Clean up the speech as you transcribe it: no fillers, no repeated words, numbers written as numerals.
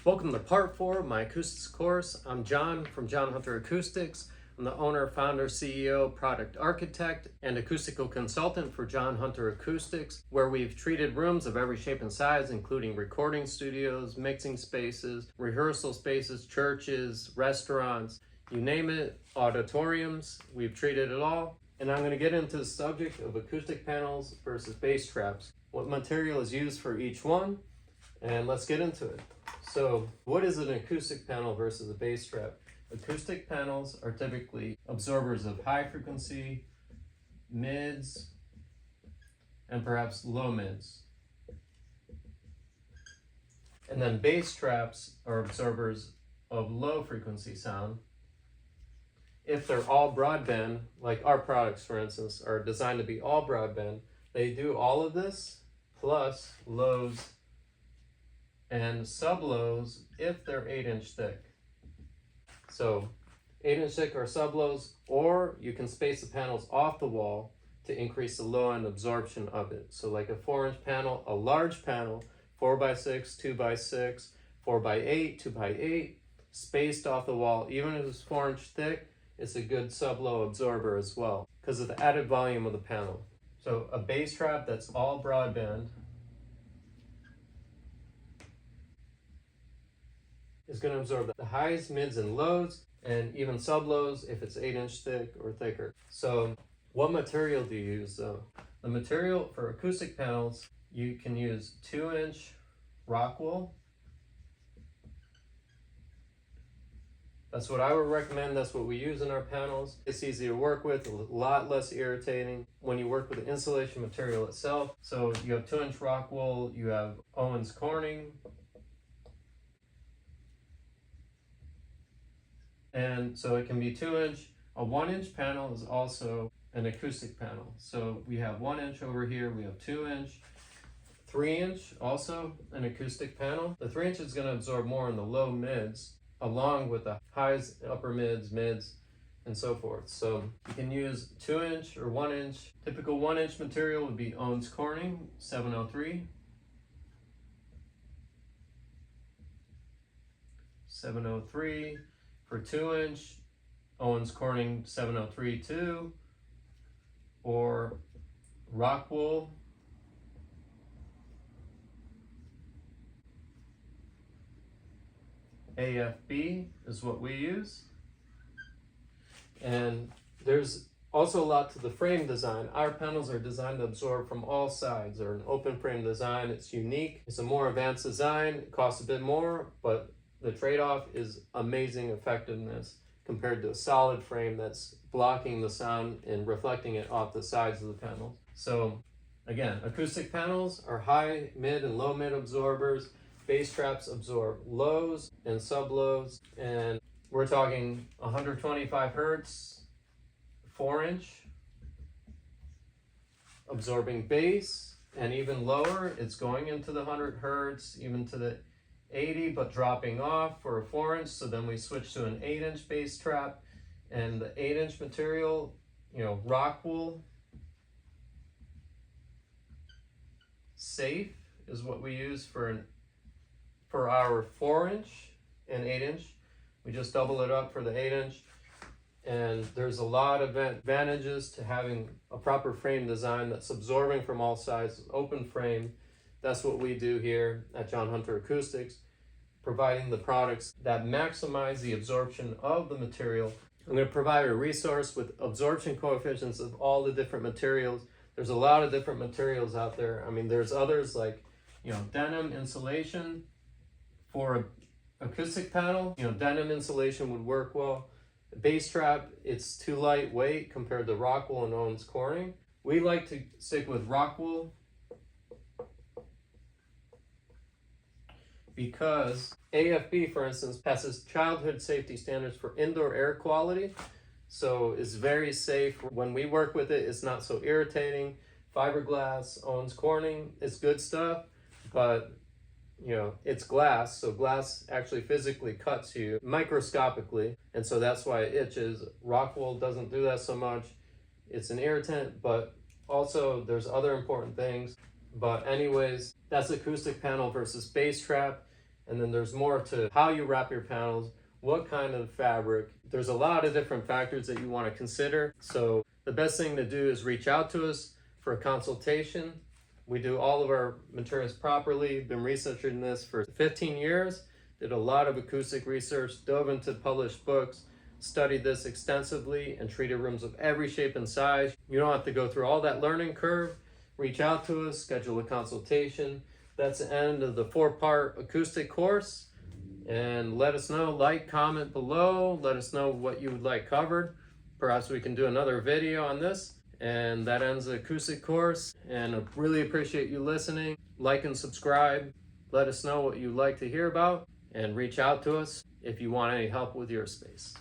Welcome to part 4 of my Acoustics course. I'm John from John Hunter Acoustics. I'm the owner, founder, CEO, product architect, and acoustical consultant for John Hunter Acoustics, where we've treated rooms of every shape and size, including recording studios, mixing spaces, rehearsal spaces, churches, restaurants, you name it, auditoriums. We've treated it all. And I'm going to get into the subject of acoustic panels versus bass traps, what material is used for each one, and let's get into it. So what is an acoustic panel versus a bass trap? Acoustic panels are typically absorbers of high frequency, mids, and perhaps low mids. And then bass traps are absorbers of low frequency sound. If they're all broadband, like our products for instance are designed to be all broadband, they do all of this plus lows and sub-lows if they're 8-inch thick. So 8-inch thick or sub-lows, or you can space the panels off the wall to increase the low end absorption of it. So like a 4-inch panel, a large panel, 4x6, 2x6, 4x8, 2x8, spaced off the wall, even if it's 4-inch thick, it's a good sub-low absorber as well because of the added volume of the panel. So a bass trap that's all broadband is going to absorb the highs, mids, and lows, and even sub-lows if it's 8-inch thick or thicker. So what material do you use though? The material for acoustic panels, you can use 2-inch rock wool. That's what I would recommend. That's what we use in our panels. It's easy to work with, a lot less irritating when you work with the insulation material itself. So you have 2-inch rock wool, you have Owens Corning, and so it can be 2-inch. A 1-inch panel is also an acoustic panel. So we have 1-inch over here, we have 2-inch, 3-inch also an acoustic panel. The 3-inch is going to absorb more in the low mids, along with the highs, upper mids, and so forth. So you can use 2-inch or 1-inch. Typical 1-inch material would be Owens Corning 703. 703. For 2-inch, Owens Corning 703 2, or rock wool, AFB is what we use. And there's also a lot to the frame design. Our panels are designed to absorb from all sides. They're an open frame design. It's unique. It's a more advanced design. It costs a bit more, but the trade-off is amazing effectiveness compared to a solid frame that's blocking the sound and reflecting it off the sides of the panels. So again, acoustic panels are high, mid, and low mid absorbers. Bass traps absorb lows and sub-lows, and we're talking 125 hertz, 4-inch, absorbing bass, and even lower, it's going into the 100 hertz, even to the 80, but dropping off for a 4-inch. So then we switch to an 8-inch bass trap, and the 8-inch material, rock wool, safe is what we use for our 4-inch and 8-inch. We just double it up for the 8-inch, and there's a lot of advantages to having a proper frame design that's absorbing from all sides, open frame. That's what we do here at John Hunter Acoustics, providing the products that maximize the absorption of the material. I'm going to provide a resource with absorption coefficients of all the different materials. There's a lot of different materials out there. I mean, there's others like, denim insulation for an acoustic panel. Denim insulation would work well. The bass trap, it's too lightweight compared to rock wool and Owens Corning. We like to stick with rock wool because AFB, for instance, passes childhood safety standards for indoor air quality. So it's very safe. When we work with it, it's not so irritating. Fiberglass, Owens Corning, it's good stuff, but it's glass, so glass actually physically cuts you microscopically, and so that's why it itches. Rock wool doesn't do that so much. It's an irritant, but also there's other important things. But anyways, that's acoustic panel versus bass trap. And then there's more to how you wrap your panels, what kind of fabric. There's a lot of different factors that you want to consider. So the best thing to do is reach out to us for a consultation. We do all of our materials properly. Been researching this for 15 years. Did a lot of acoustic research, dove into published books, studied this extensively, and treated rooms of every shape and size. You don't have to go through all that learning curve. Reach out to us, schedule a consultation. That's the end of the 4-part acoustic course. And let us know, like, comment below. Let us know what you would like covered. Perhaps we can do another video on this. And that ends the acoustic course. And I really appreciate you listening. Like and subscribe. Let us know what you'd like to hear about. And reach out to us if you want any help with your space.